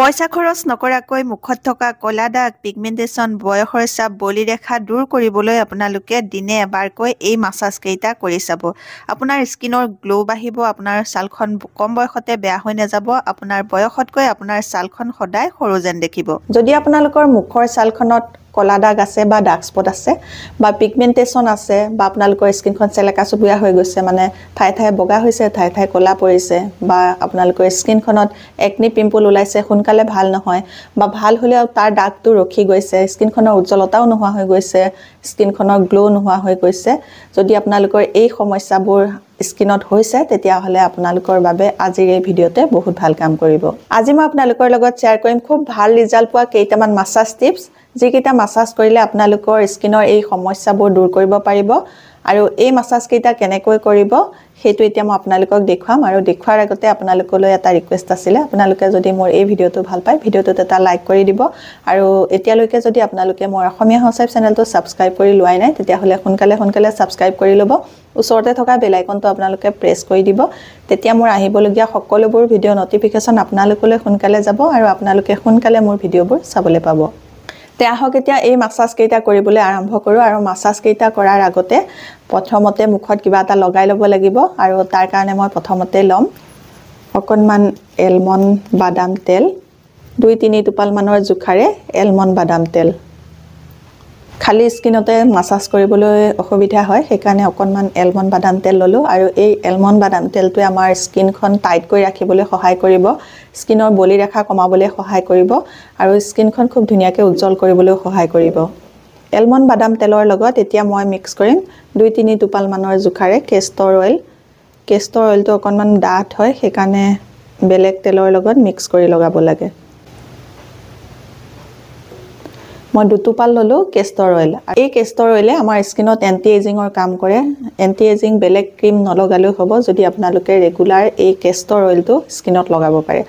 পইচা খৰচ নকৰাকৈ মুখত থকা ক'লা দাগ, পিগমেণ্টেশ্যন, বয়সৰ চাপ, বলিৰেখা দূৰ কৰিবলৈ আপোনালোকে দিনে এবাৰকৈ এই মাছাজ কেইটা কৰি চাব। আপোনাৰ স্কিনৰ গ্লো বাঢ়িব, আপোনাৰ ছালখন কম বয়সতে বেয়া হৈ নাযাব, আপোনাৰ বয়সতকৈ আপোনাৰ ছালখন সদায় সৰু যেন দেখিব। যদি আপোনালোকৰ মুখৰ ছালখনত ক'লা দাগ আছে বা ডাৰ্ক স্পট আছে বা পিগমেণ্টেশ্যন আছে বা আপোনালোকৰ স্কিনখন চেলেকা চুবুৰীয়া হৈ গৈছে, মানে ঠাই ঠাই বগা হৈছে, ঠাই ঠাই ক'লা পৰিছে, বা আপোনালোকৰ স্কিনখনত একনি পিম্পল ওলাইছে, সোনকালে ভাল নহয়, বা ভাল হ'লেও তাৰ দাগটো ৰখি গৈছে, স্কিনখনৰ উজ্জ্বলতাও নোহোৱা হৈ গৈছে, স্কিনখনৰ গ্লো নোহোৱা হৈ গৈছে, যদি আপোনালোকৰ এই সমস্যাবোৰ স্কিনত হৈছে, তেতিয়াহ'লে আপোনালোকৰ বাবে আজিৰ এই ভিডিঅ'তে বহুত ভাল কাম কৰিব। আজি মই আপোনালোকৰ লগত শ্বেয়াৰ কৰিম খুব ভাল ৰিজাল্ট পোৱা কেইটামান মাছাজ টিপছ, যিকেইটা মাছাজ কৰিলে আপোনালোকৰ স্কিনৰ এই সমস্যাবোৰ দূৰ কৰিব পাৰিব। আৰু এই মাছাজ কেইটা কেনেকৈ কৰিব সেইটো এতিয়া মই আপোনালোকক দেখুৱাম। আৰু দেখুৱাৰ আগতে আপোনালোকলৈ এটা ৰিকুৱেষ্ট আছিলে, আপোনালোকে যদি মোৰ এই ভিডিঅ'টো ভাল পায়, ভিডিঅ'টোত এটা লাইক কৰি দিব। আৰু এতিয়ালৈকে যদি আপোনালোকে মোৰ অসমীয়া হাউচৱাইফ চেনেলটো ছাবস্ক্ৰাইব কৰি লোৱাই নাই, তেতিয়াহ'লে সোনকালে ছাবস্ক্ৰাইব কৰি ল'ব। ওচৰতে থকা বেল আইকনটো আপোনালোকে প্ৰেছ কৰি দিব, তেতিয়া মোৰ আহিবলগীয়া সকলোবোৰ ভিডিঅ' নটিফিকেশ্যন আপোনালোকলৈ সোনকালে যাব আৰু আপোনালোকে সোনকালে মোৰ ভিডিঅ'বোৰ চাবলৈ পাব। তে আহক এতিয়া এই মাছাজ কেইটা কৰিবলৈ আৰম্ভ কৰোঁ। আৰু মাছাজ কেইটা কৰাৰ আগতে প্ৰথমতে মুখত কিবা এটা লগাই ল'ব লাগিব। আৰু তাৰ কাৰণে মই প্ৰথমতে ল'ম অকণমান এলমণ্ড বাদাম তেল, 2-3 টোপালমানৰ জোখাৰে এলমণ্ড বাদাম তেল। খালী স্কিনতে মাছাজ কৰিবলৈ অসুবিধা হয়, সেইকাৰণে অকণমান এলমণ্ড বাদাম তেল ল'লোঁ। আৰু এই এলমণ্ড বাদাম তেলটোৱে আমাৰ স্কিনখন টাইট কৰি ৰাখিবলৈ সহায় কৰিব, স্কিনৰ বলিৰেখা কমাবলৈ সহায় কৰিব, আৰু স্কিনখন খুব ধুনীয়াকৈ উজ্জ্বল কৰিবলৈও সহায় কৰিব। এলমণ্ড বাদাম তেলৰ লগত এতিয়া মই মিক্স কৰিম 2-3 টোপালমানৰ জোখাৰে কেষ্টৰ অইল। কেষ্টৰ অইলটো অকণমান ডাঠ হয়, সেইকাৰণে বেলেগ তেলৰ লগত মিক্স কৰি লগাব লাগে। মই 2 টোপাল ল'লোঁ কেষ্টৰ অইল। এই কেষ্টৰ অইলে আমাৰ স্কিনত এণ্টি এজিঙৰ কাম কৰে। এণ্টি এজিং বেলেগ ক্ৰীম নলগালেও হ'ব, যদি আপোনালোকে ৰেগুলাৰ এই কেষ্টৰ অইলটো স্কিনত লগাব পাৰে।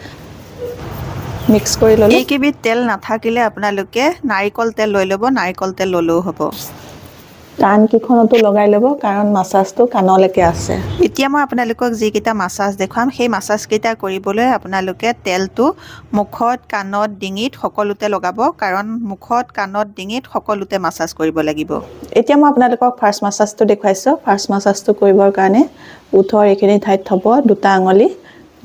মিক্স কৰি ল'লোঁ। এইকেইবিধ তেল নাথাকিলে আপোনালোকে নাৰিকল তেল লৈ ল'ব, নাৰিকল তেল ল'লেও হ'ব। কাণকেইখনতো লগাই ল'ব, কাৰণ মাছাজটো কাণলৈকে আছে। এতিয়া মই আপোনালোকক যিকেইটা মাছাজ দেখুৱাম, সেই মাছাজ কেইটা কৰিবলৈ আপোনালোকে তেলটো মুখত, কাণত, ডিঙিত সকলোতে লগাব, কাৰণ মুখত, কাণত, ডিঙিত সকলোতে মাছাজ কৰিব লাগিব। এতিয়া মই আপোনালোকক ফাৰ্ষ্ট মাছাজটো দেখুৱাইছোঁ। ফাৰ্ষ্ট মাছাজটো কৰিবৰ কাৰণে ওঠৰ এইখিনি ঠাইত থ'ব 2টা আঙুলি,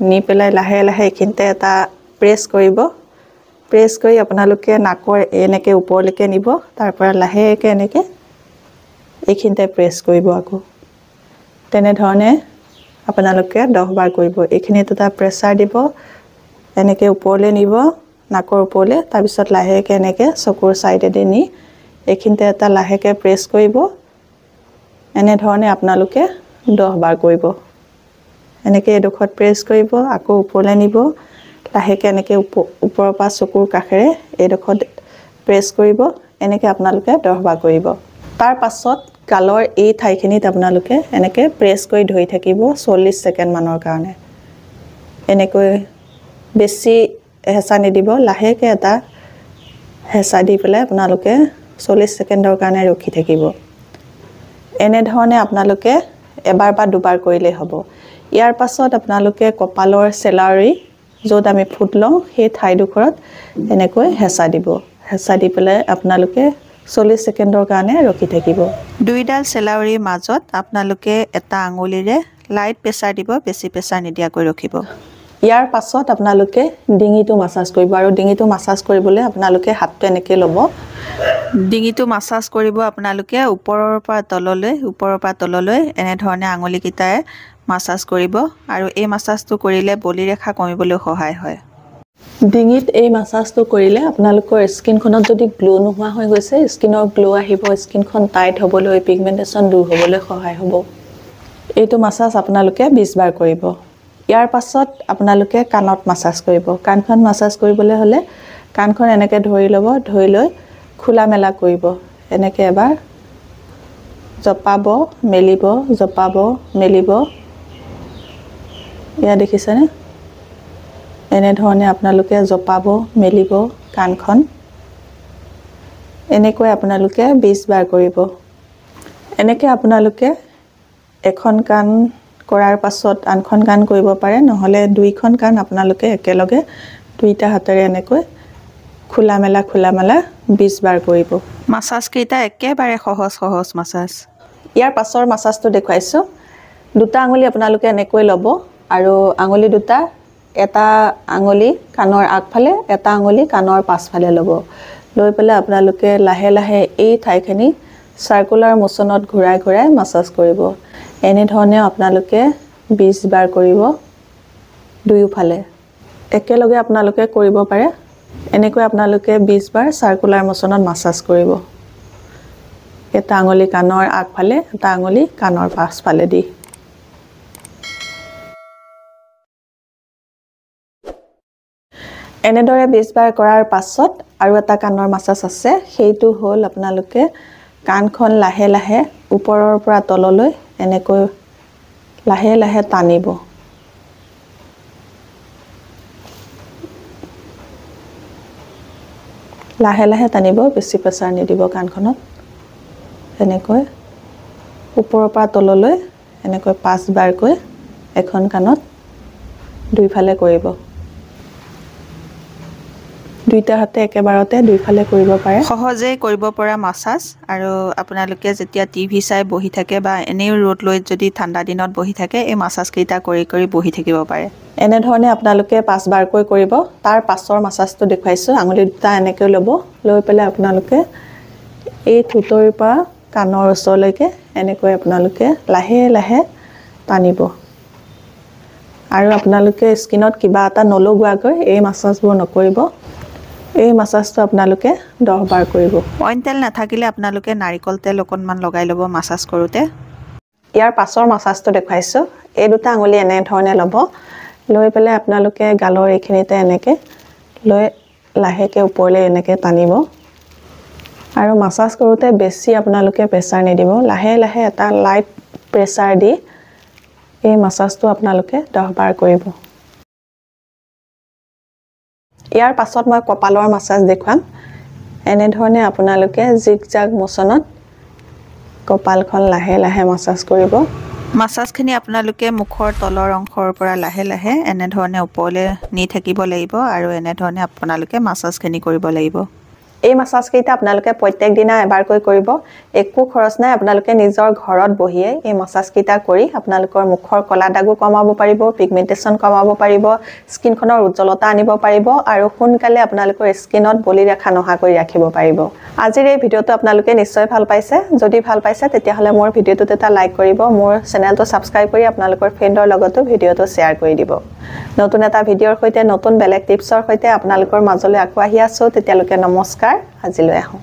নি পেলাই লাহে লাহে এইখিনিতে এটা প্ৰেছ কৰিব। প্ৰেছ কৰি আপোনালোকে নাকৰ এনেকৈ ওপৰলৈকে নিব, তাৰ পৰা লাহেকৈ এনেকৈ এইখিনিতে প্ৰেছ কৰিব। আকৌ তেনেধৰণে আপোনালোকে 10 বাৰ কৰিব। এইখিনিত এটা প্ৰেছাৰ দিব, এনেকৈ ওপৰলৈ নিব নাকৰ ওপৰলৈ, তাৰপিছত লাহেকৈ এনেকৈ চকুৰ ছাইডেদি নি এইখিনিতে এটা লাহেকৈ প্ৰেছ কৰিব। এনেধৰণে আপোনালোকে 10 বাৰ কৰিব। এনেকৈ এডোখৰত প্ৰেছ কৰিব, আকৌ ওপৰলৈ নিব, লাহেকৈ এনেকৈ ওপৰৰ পৰা চকুৰ কাষেৰে এইডোখৰত প্ৰেছ কৰিব। এনেকৈ আপোনালোকে 10 বাৰ কৰিব। তাৰ পাছত গালৰ এই ঠাইখিনিত আপোনালোকে এনেকৈ প্ৰেছ কৰি ধৰি থাকিব 40 ছেকেণ্ডমানৰ কাৰণে। এনেকৈ বেছি হেঁচা নিদিব, লাহেকৈ এটা হেঁচা দি পেলাই আপোনালোকে 40 ছেকেণ্ডৰ কাৰণে ৰখি থাকিব। এনেধৰণে আপোনালোকে এবাৰ বা 2 বাৰ কৰিলেই হ'ব। ইয়াৰ পাছত আপোনালোকে কপালৰ চেলাউৰি, য'ত আমি ফুট লওঁ, সেই ঠাইডোখৰত এনেকৈ হেঁচা দিব। হেঁচা দি পেলাই আপোনালোকে 40 ছেকেণ্ডৰ কাৰণে ৰখি থাকিব। 2ডাল চেলাউৰিৰ মাজত আপোনালোকে এটা আঙুলিৰে লাইট প্ৰেছাৰ দিব, বেছি প্ৰেছাৰ নিদিয়াকৈ ৰখিব। ইয়াৰ পাছত আপোনালোকে ডিঙিটো মাছাজ কৰিব। আৰু ডিঙিটো মাছাজ কৰিবলৈ আপোনালোকে হাতটো এনেকৈ ল'ব। ডিঙিটো মাছাজ কৰিব আপোনালোকে ওপৰৰ পৰা তললৈ, ওপৰৰ পৰা তললৈ এনেধৰণে আঙুলিকেইটাৰে মাছাজ কৰিব। আৰু এই মাছাজটো কৰিলে বলিৰেখা কমিবলৈ সহায় হয়। ডিঙিত এই মাছাজটো কৰিলে আপোনালোকৰ স্কিনখনত যদি গ্লো নোহোৱা হৈ গৈছে, স্কিনৰ গ্লো আহিব, স্কিনখন টাইট হ'বলৈ, পিগমেণ্টেশ্যন দূৰ হ'বলৈ সহায় হ'ব। এইটো মাছাজ আপোনালোকে 20 বাৰ কৰিব। ইয়াৰ পাছত আপোনালোকে কাণত মাছাজ কৰিব। কাণখন মাছাজ কৰিবলৈ হ'লে কাণখন এনেকৈ ধৰি ল'ব, ধৰি লৈ খোলা মেলা কৰিব। এনেকৈ এবাৰ জপাব, মেলিব, জপাব, মেলিব। এয়া দেখিছেনে? এনেধৰণে আপোনালোকে জপাব, মেলিব কাণখন। এনেকৈ আপোনালোকে 20 বাৰ কৰিব। এনেকৈ আপোনালোকে এখন কাণ কৰাৰ পাছত আনখন কাণ কৰিব পাৰে, নহ'লে 2খন কাণ আপোনালোকে একেলগে দুইটা হাতেৰে এনেকৈ খোলা মেলা 20 বাৰ কৰিব মাসাজ কেইটা একেবাৰে সহজ সহজ মাসাজ ইয়াৰ পাছৰ মাসাজটো দেখুৱাইছো দুটা আঙুলি আপোনালোকে এনেকৈ ল'ব আৰু আঙুলি দুটা এটা আঙুলি কাণৰ আগফালে এটা আঙুলি কাণৰ পাছফালে ল'ব লৈ পেলাই আপোনালোকে লাহে লাহে এই ঠাইখিনি সাৰ্কুলাৰ মোচনত ঘূৰাই ঘূৰাই মাসাজ কৰিব এনে ধৰণে আপোনালোকে 20 বাৰ কৰিব দুয়োফালে একেলগে আপোনালোকে কৰিব পাৰে এনেকৈ আপোনালোকে 20 বাৰ সাৰ্কুলাৰ মোচনত মাসাজ কৰিব এটা আঙুলি কাণৰ আগফালে এটা আঙুলি কাণৰ পাছফালে দি এনেদৰে 20 বাৰ কৰাৰ পাছত আৰু এটা কাণৰ মাসাজ আছে সেইটো হ'ল আপোনালোকে কাণখন লাহে লাহে ওপৰৰ পৰা তললৈ এনেকৈ লাহে লাহে টানিব লাহে লাহে টানিব বেছি প্ৰেছাৰ নিদিব কাণখনত এনেকৈ ওপৰৰ পৰা তললৈ এনেকৈ 5 বাৰকৈ এখন কাণত দুইফালে কৰিব দুইটা হাতে একেবাৰতে দুইফালে কৰিব পাৰে সহজে কৰিব পৰা মাসাজ আৰু আপোনালোকে যেতিয়া টিভি চাই বহি থাকে বা এনেও ৰ'দ লৈ যদি ঠাণ্ডা দিনত বহি থাকে এই মাসাজ কেইটা কৰি কৰি বহি থাকিব পাৰে এনে ধৰণে আপোনালোকে 5 বাৰকৈ কৰিব তাৰ পাছৰ মাসাজটো দেখুৱাইছো আঙুলি দুটা এনেকৈ ল'ব লৈ পেলাই আপোনালোকে এই ঠুটৰ পৰা কাণৰ ওচৰলৈকে এনেকৈ আপোনালোকে লাহে লাহে টানিব আৰু আপোনালোকে স্কিনত কিবা এটা নলগোৱাকৈ এই মাসাজবোৰ নকৰিব এই মাসাজটো আপোনালোকে 10 বাৰ কৰিব অইন তেল নাথাকিলে আপোনালোকে নাৰিকল তেল অকনমান লগাই ল'ব মাসাজ কৰোতে ইয়াৰ পাছৰ মাসাজটো দেখুৱাইছো এই দুটা আঙুলি এনে ধৰণে ল'ব লৈ পেলাই আপোনালোকে গালৰ এইখিনিতে এনেকৈ লৈ লাহেকৈ ওপৰলৈ এনেকৈ টানিব আৰু মাসাজ কৰোতে বেছি আপোনালোকে প্ৰেছাৰ নিদিব লাহে লাহে এটা লাইট প্ৰেছাৰ দি এই মাসাজটো আপোনালোকে 10 বাৰ কৰিব ইয়াৰ পাছত মই কপালৰ মাসাজ দেখুৱাম এনে ধৰণে আপোনালোকে জিগজাগ মোচনত কপালখন লাহে লাহে মাসাজ কৰিব মাসাজখিনি আপোনালোকে মুখৰ তলৰ অংশৰ পৰা লাহে লাহে এনে ধৰণে ওপৰলৈ নি থাকিব লাগিব আৰু এনে ধৰণে আপোনালোকে মাসাজখিনি কৰিব লাগিব এই মাসাজ কেইটা আপোনালোকে প্ৰত্যেক দিনা এবাৰকৈ কৰিব একো খৰচ নাই আপোনালোকে নিজৰ ঘৰত বহিয়ে এই মাসাজ কেইটা কৰি আপোনালোকৰ মুখৰ কলা দাগো কমাব পাৰিব পিগমেন্টেশন কমাব পাৰিব স্কিনখনৰ উজ্জ্বলতা আনিব পাৰিব আৰু সোনকালে আপোনালোকৰ স্কিনত বলি ৰেখা নহা কৰি ৰাখিব পাৰিব আজিৰ এই ভিডিওটো আপোনালোকে নিশ্চয় ভাল পাইছে যদি ভাল পাইছে তেতিয়া হলে মোৰ ভিডিওটোত এটা লাইক কৰিব মোৰ চেনেলটো সাবস্ক্ৰাইব কৰি আপোনালোকৰ ফ্ৰেণ্ডৰ লগতো ভিডিওটো শেয়াৰ কৰি দিব নতুন এটা ভিডিওৰ সৈতে নতুন বেলেগ টিপছৰ সৈতে আপোনালোকৰ মাজলৈ আকৌ আহি আছো তেতিয়ালৈকে নমস্কাৰ আজিলৈ আহো